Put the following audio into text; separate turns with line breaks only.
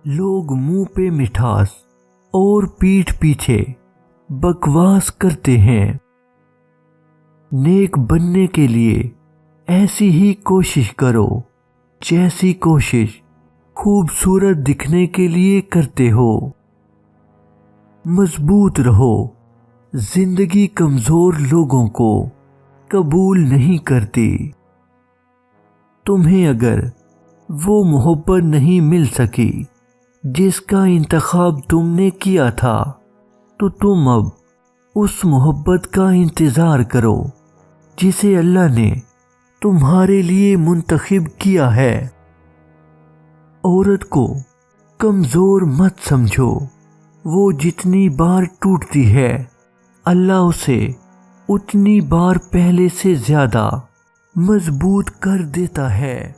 لوگ منہ پہ مٹھاس اور پیٹھ پیچھے بکواس کرتے ہیں۔ نیک بننے کے لیے ایسی ہی کوشش کرو جیسی کوشش خوبصورت دکھنے کے لیے کرتے ہو۔ مضبوط رہو، زندگی کمزور لوگوں کو قبول نہیں کرتی۔ تمہیں اگر وہ محبت نہیں مل سکی جس کا انتخاب تم نے کیا تھا تو تم اب اس محبت کا انتظار کرو جسے اللہ نے تمہارے لیے منتخب کیا ہے۔ عورت کو کمزور مت سمجھو، وہ جتنی بار ٹوٹتی ہے اللہ اسے اتنی بار پہلے سے زیادہ مضبوط کر دیتا ہے۔